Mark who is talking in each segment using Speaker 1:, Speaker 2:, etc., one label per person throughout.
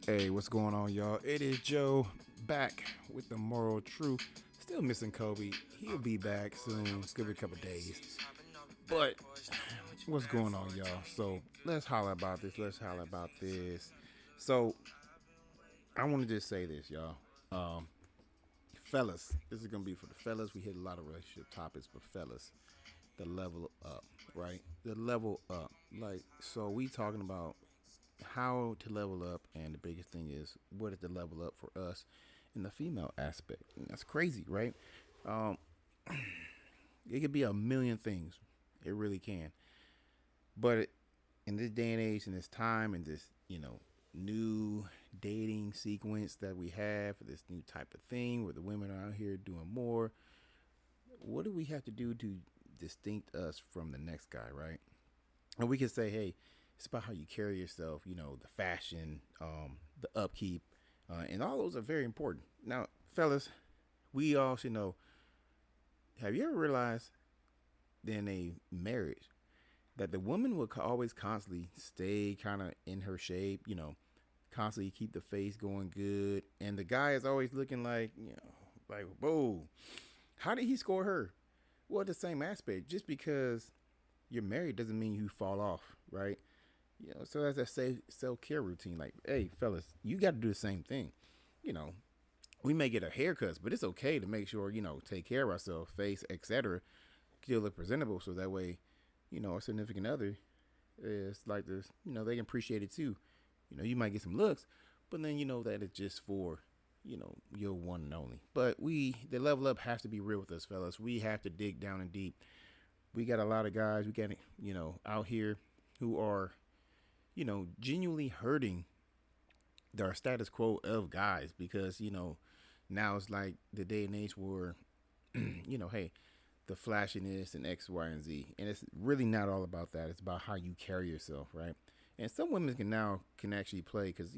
Speaker 1: Hey, what's going on, y'all? It is Joe back with the moral truth. Still missing Kobe. He'll be back soon. Give it a couple days. But what's going on, y'all? So let's holler about this. Let's holler about this. So I want to just say this, y'all. Um, Fellas, this is gonna be for the fellas. We hit a lot of relationship topics, but fellas, the level up, right? The level up. Like, so we talking about how to level up, and the biggest thing is what is the level up for us in the female aspect. And that's crazy, right? Um, it could be a million things. It really can. But in this day and age, in this time, in this new dating sequence that we have, this new type of thing where the women are out here doing more, what do we have to do to distinct us from the next guy, right? And we can say, hey, it's about how you carry yourself, the fashion, the upkeep, and all those are very important. Now, fellas, we all should know. Have you ever realized in a marriage that the woman will always constantly stay kind of in her shape, constantly keep the face going good, and the guy is always looking like, like, whoa, how did he score her? Well, the same aspect. Just because you're married doesn't mean you fall off, right? So that's a self care routine. Like, hey, fellas, you got to do the same thing. You know, we may get our haircuts, but it's okay to make sure take care of ourselves, face, etc. Still look presentable, so that way, our significant other is like this. They can appreciate it too. You might get some looks, but then that it's just for your one and only. But the level up has to be real with us, fellas. We have to dig down and deep. We got a lot of guys. We got out here who are genuinely hurting the status quo of guys because now it's like the day and age where hey, the flashiness and X, Y, and Z, and it's really not all about that. It's about how you carry yourself, right? And some women can actually play because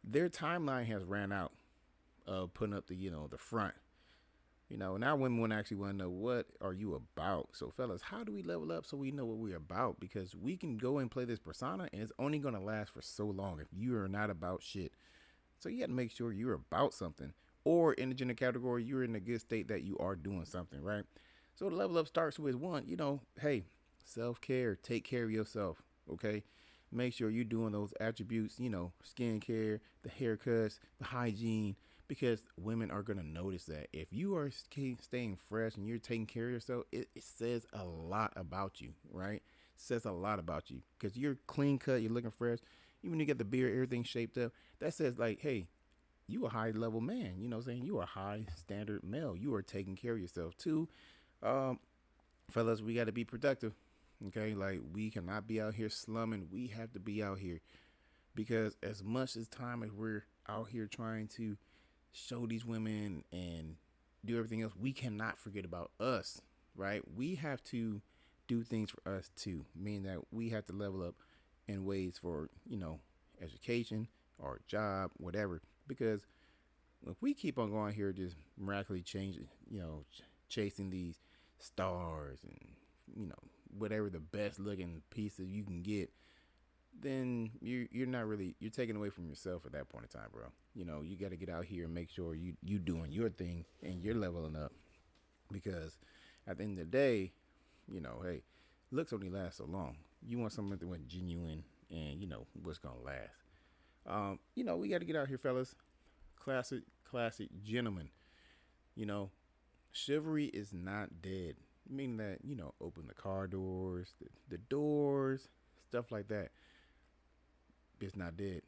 Speaker 1: their timeline has ran out of putting up the front. Now women actually want to know what are you about. So fellas, how do we level up so we know what we're about? Because we can go and play this persona and it's only gonna last for so long if you are not about shit. So you gotta make sure you're about something. Or in the gender category, you're in a good state that you are doing something, right? So the level up starts with one, hey, self-care, take care of yourself, okay? Make sure you're doing those attributes, skincare, the haircuts, the hygiene, because women are gonna notice that if you are staying fresh and you're taking care of yourself, it says a lot about you, right? It says a lot about you because you're clean cut, you're looking fresh. Even when you get the beard, everything shaped up, that says like, hey, you a high level man. You know what I'm saying? You are a high standard male. You are taking care of yourself too. Um, Fellas, we got to be productive. Okay, like we cannot be out here slumming. We have to be out here because as much as time as we're out here trying to show these women and do everything else, we cannot forget about us, right? We have to do things for us too, meaning that we have to level up in ways for, education or job, whatever. Because if we keep on going here, just miraculously changing, chasing these stars and, whatever the best looking pieces you can get, then you're not really you're taking away from yourself at that point in time, bro. You got to get out here and make sure you doing your thing and you're leveling up because at the end of the day, hey, looks only last so long. You want something that's genuine and what's gonna last. We got to get out here, fellas. Classic gentlemen. You know, chivalry is not dead. Meaning that open the car doors, the doors, stuff like that. It's not dead.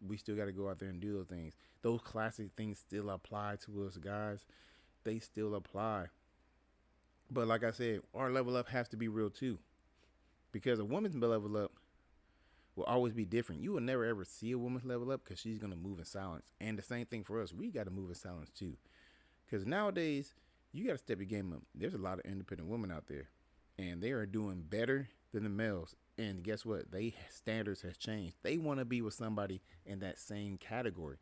Speaker 1: We still got to go out there and do those things. Those classic things still apply to us guys. They still apply. But like I said, our level up has to be real too. Because a woman's level up will always be different. You will never ever see a woman's level up because she's gonna move in silence. And the same thing for us. We got to move in silence too. Because nowadays, you got to step your game up. There's a lot of independent women out there, and they are doing better than the males. And guess what? They standards has changed. They want to be with somebody in that same category.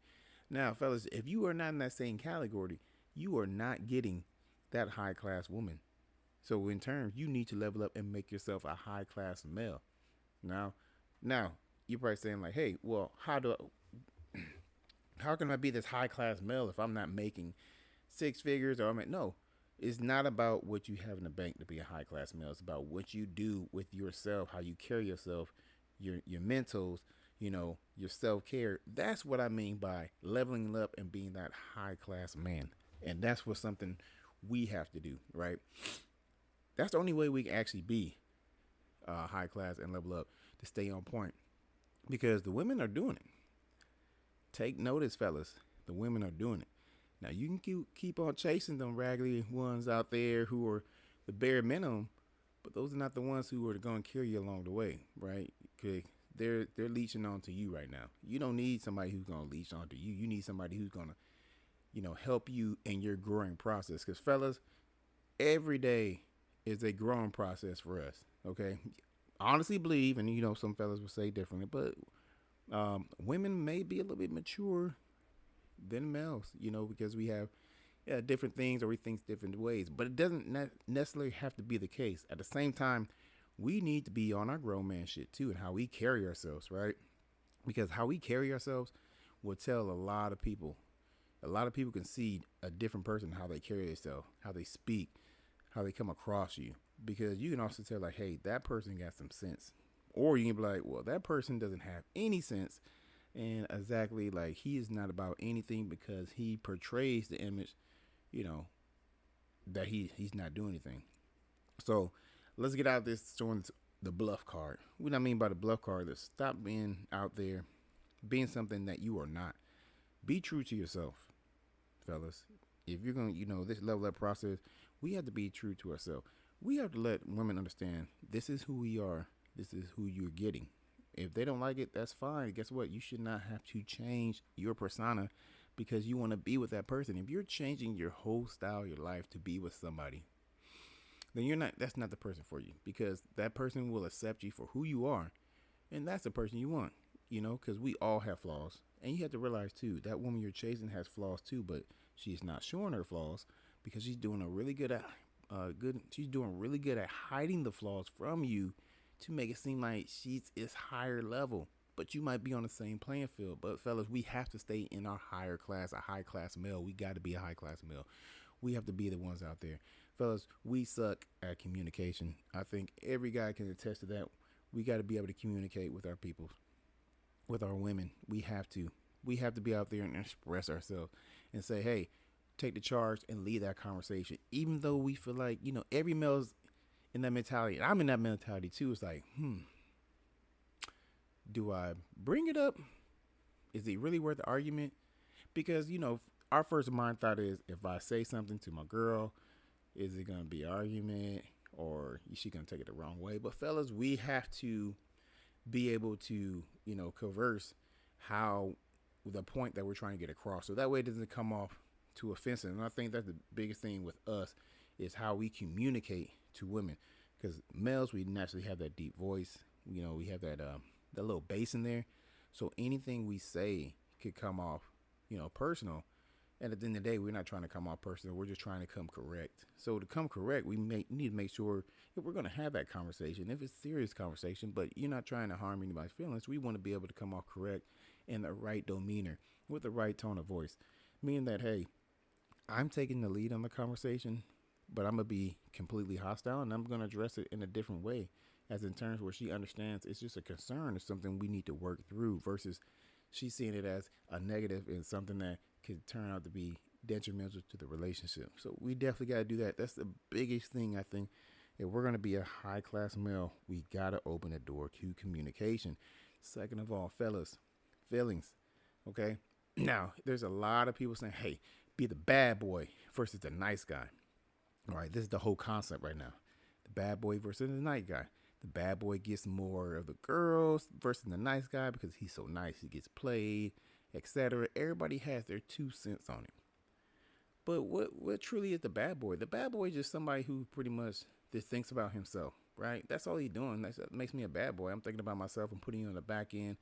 Speaker 1: Now, fellas, if you are not in that same category, you are not getting that high class woman. So in turn, you need to level up and make yourself a high class male. Now, you're probably saying like, hey, well, how do How can I be this high class male if I'm not making six figures? Or I'm like, no, it's not about what you have in the bank to be a high class male. It's about what you do with yourself, how you carry yourself, your mentals, your self care. That's what I mean by leveling up and being that high class man. And that's what something we have to do, right? That's the only way we can actually be high class and level up to stay on point because the women are doing it. Take notice, fellas. The women are doing it. Now you can keep on chasing them raggedy ones out there who are the bare minimum, but those are not the ones who are going to carry you along the way, right? Okay, they're leeching onto you right now. You don't need somebody who's going to leech onto you. You need somebody who's going to help you in your growing process. Because fellas, every day is a growing process for us. Okay, honestly believe, and some fellas will say differently, but women may be a little bit mature than males, because we have different things or we think different ways. But it doesn't necessarily have to be the case. At the same time, we need to be on our grown man shit too and how we carry ourselves, right? Because how we carry ourselves will tell a lot of people. A lot of people can see a different person, how they carry themselves, how they speak, how they come across you. Because you can also tell, like, hey, that person got some sense. Or you can be like, well, that person doesn't have any sense. And exactly, like, he is not about anything because he portrays the image, that he's not doing anything. So let's get out of this showing the bluff card. What I mean by the bluff card is stop being out there, being something that you are not. Be true to yourself, fellas. If you're going to, this level up process, we have to be true to ourselves. We have to let women understand this is who we are. This is who you're getting. If they don't like it, that's fine. Guess what? You should not have to change your persona because you want to be with that person. If you're changing your whole style, your life to be with somebody, then that's not the person for you because that person will accept you for who you are. And that's the person you want, because we all have flaws. And you have to realize too, that woman you're chasing has flaws too, but she's not showing her flaws because she's doing she's doing really good at hiding the flaws from you to make it seem like she's higher level, but you might be on the same playing field. But fellas, we have to stay in our higher class, a high class male. We got to be a high class male. We have to be the ones out there. Fellas, we suck at communication. I think every guy can attest to that. We got to be able to communicate with our people, with our women. We have to be out there and express ourselves and say, hey, take the charge and lead that conversation. Even though we feel like, every male's in that mentality. And I'm in that mentality too. It's like, do I bring it up? Is it really worth the argument? Because, our first mind thought is if I say something to my girl, is it going to be an argument or is she going to take it the wrong way? But fellas, we have to be able to, converse how the point that we're trying to get across. So that way it doesn't come off too offensive. And I think that's the biggest thing with us is how we communicate to women. Because males, we naturally have that deep voice. We have that little bass in there. So anything we say could come off, personal. And at the end of the day, we're not trying to come off personal. We're just trying to come correct. So to come correct, we need to make sure if we're going to have that conversation, if it's a serious conversation, but you're not trying to harm anybody's feelings, we want to be able to come off correct in the right demeanor with the right tone of voice. Meaning that, hey, I'm taking the lead on the conversation, but I'm going to be completely hostile and I'm going to address it in a different way, as in terms where she understands it's just a concern or something we need to work through versus she's seeing it as a negative and something that could turn out to be detrimental to the relationship. So we definitely got to do that. That's the biggest thing, I think. If we're going to be a high class male, we got to open the door to communication. Second of all, fellas, feelings. Okay. Now, there's a lot of people saying, hey, be the bad boy versus the nice guy. All right. This is the whole concept right now. The bad boy versus the nice guy. The bad boy gets more of the girls versus the nice guy because he's so nice. He gets played, etc. Everybody has their 2 cents on it. But what truly is the bad boy? The bad boy is just somebody who pretty much just thinks about himself, right? That's all he's doing. That makes me a bad boy. I'm thinking about myself and putting you on the back end.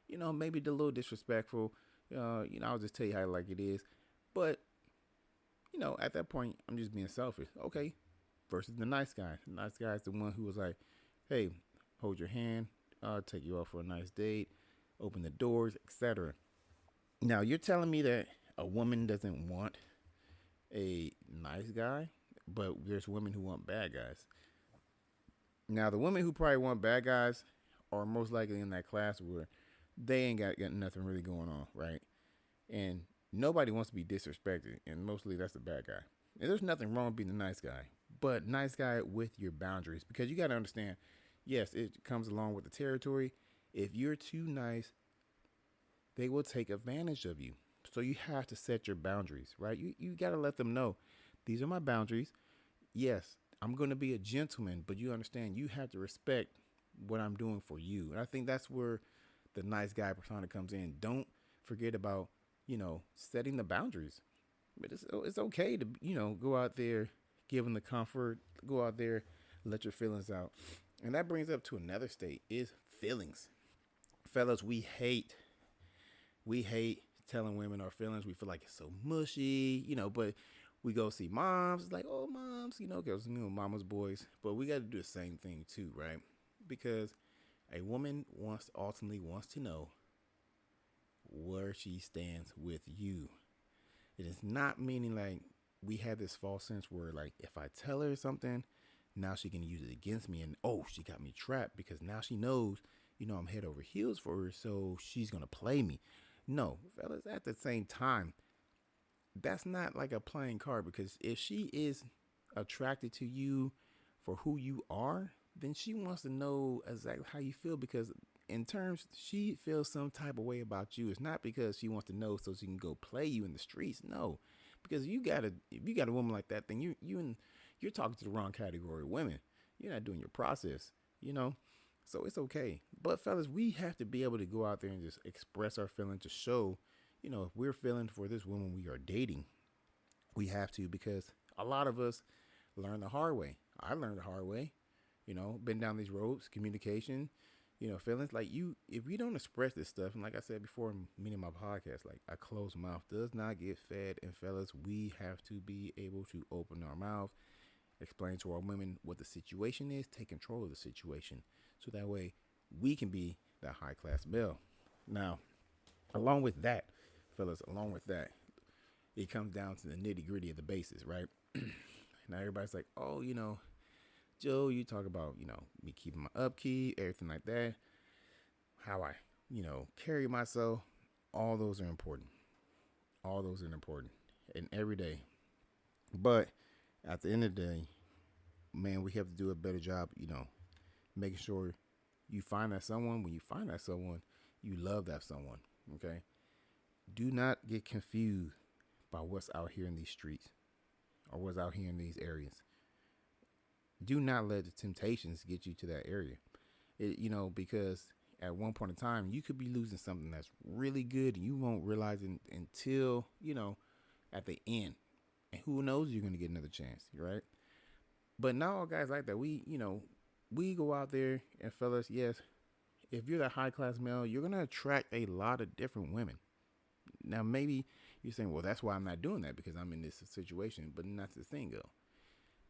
Speaker 1: Maybe a little disrespectful. I'll just tell you how like it is. But, at that point, I'm just being selfish. Okay. Versus the nice guy. The nice guy is the one who was like, hey, hold your hand. I'll take you out for a nice date. Open the doors, etc. Now you're telling me that a woman doesn't want a nice guy, but there's women who want bad guys. Now the women who probably want bad guys are most likely in that class where they ain't got nothing really going on, right? And nobody wants to be disrespected, and mostly that's the bad guy. And there's nothing wrong with being a nice guy, but nice guy with your boundaries, because you got to understand. Yes, it comes along with the territory. If you're too nice, they will take advantage of you. So you have to set your boundaries, right? You got to let them know these are my boundaries. Yes, I'm going to be a gentleman, but you understand you have to respect what I'm doing for you. And I think that's where the nice guy persona comes in. Don't forget about, setting the boundaries. But it's okay to, go out there, give them the comfort, go out there, let your feelings out. And that brings up to another state is feelings. Fellas, we hate telling women our feelings. We feel like it's so mushy, but we go see moms. It's like, oh, moms, because, mama's boys. But we got to do the same thing too, right? Because a woman ultimately wants to know where she stands with you. It is not meaning like we have this false sense where like if I tell her something, now she can use it against me and oh, she got me trapped because now she knows, I'm head over heels for her, so she's gonna play me. No, fellas, at the same time, that's not like a playing card because if she is attracted to you for who you are, then she wants to know exactly how you feel because in terms she feels some type of way about you. It's not because she wants to know so she can go play you in the streets. No. Because if you got a woman like that, then you're talking to the wrong category of women. You're not doing your process, you know? So it's okay. But fellas, we have to be able to go out there and just express our feelings to show, if we're feeling for this woman we are dating, we have to because a lot of us learn the hard way. I learned the hard way, been down these roads, communication, feelings like if you don't express this stuff, and like I said before in many of my podcasts, like a closed mouth does not get fed. And fellas, we have to be able to open our mouth, explain to our women what the situation is, take control of the situation, so that way we can be that high class male. Now, along with that, fellas, along with that, it comes down to the nitty gritty of the basis, right? Now everybody's like, oh, Joe, you talk about, me keeping my upkeep, everything like that, how I, carry myself. All those are important. All those are important. And every day. But at the end of the day, man, we have to do a better job, making sure you find that someone. When you find that someone, you love that someone. Okay. Do not get confused by what's out here in these streets or what's out here in these areas. Do not let the temptations get you to that area. Because at one point in time, you could be losing something that's really good and you won't realize it until, at the end. And who knows, you're going to get another chance, right? But not all guys like that. We go out there and fellas, yes, if you're that high class male, you're going to attract a lot of different women. Now, maybe you're saying, well, that's why I'm not doing that because I'm in this situation. But that's the thing, though.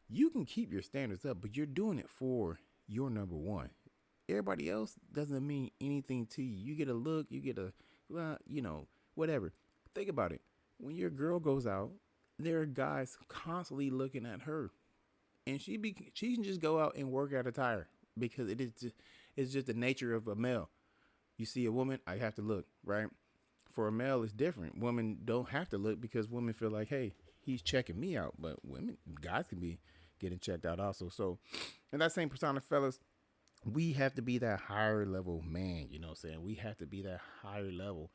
Speaker 1: You can keep your standards up, but you're doing it for your number one. Everybody else doesn't mean anything to you. You get a look, you get a, whatever. Think about it. When your girl goes out, there are guys constantly looking at her, and she can just go out and work at a tire because it's just the nature of a male. You see a woman, I have to look, right? For a male, it's different. Women don't have to look because women feel like, hey, he's checking me out. But guys can be getting checked out also. So, in that same persona, fellas, we have to be that higher level man. You know what I'm saying? We have to be that higher level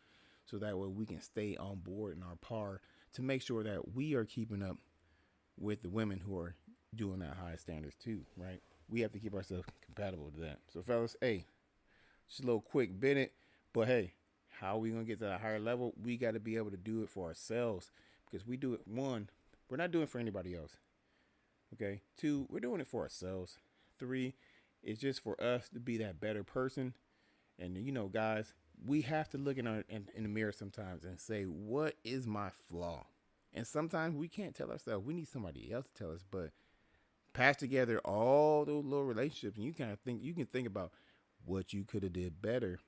Speaker 1: so that way we can stay on board in our par to make sure that we are keeping up with the women who are doing that high standards too, right? We have to keep ourselves compatible to that. So, fellas, hey, just a little quick bit, but hey, how are we going to get to a higher level? We got to be able to do it for ourselves because we do it. One, we're not doing it for anybody else. Okay. Two, we're doing it for ourselves. Three, it's just for us to be that better person. And, guys, we have to look in the mirror sometimes and say, what is my flaw? And sometimes we can't tell ourselves. We need somebody else to tell us. But patch together all those little relationships and you can think about what you could have did better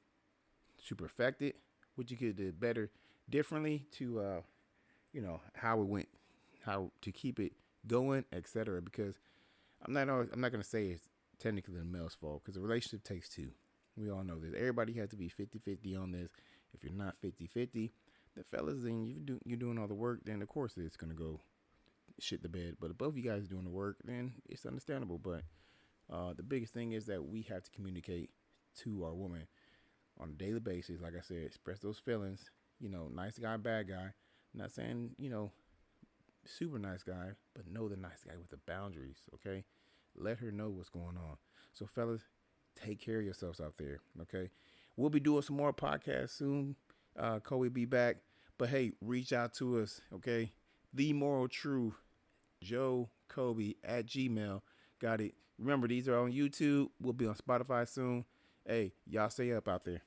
Speaker 1: to perfect it what you could do better, differently to, how it went, how to keep it going, etc. Because I'm not gonna say it's technically the male's fault because a relationship takes two. We all know this. Everybody has to be 50-50 on this. If you're not 50-50, the fellas, then you're doing all the work, then of course it's gonna go shit the bed. But if both of you guys are doing the work, then it's understandable. But the biggest thing is that we have to communicate to our woman on a daily basis. Like I said, express those feelings. Nice guy, bad guy. I'm not saying super nice guy, but know the nice guy with the boundaries. Okay, let her know what's going on. So fellas, take care of yourselves out there. Okay, we'll be doing some more podcasts soon. Kobe be back, but hey, reach out to us. Okay, The Moral True, Joe Kobe at Gmail. Got it. Remember, these are on YouTube. We'll be on Spotify soon. Hey, y'all stay up out there.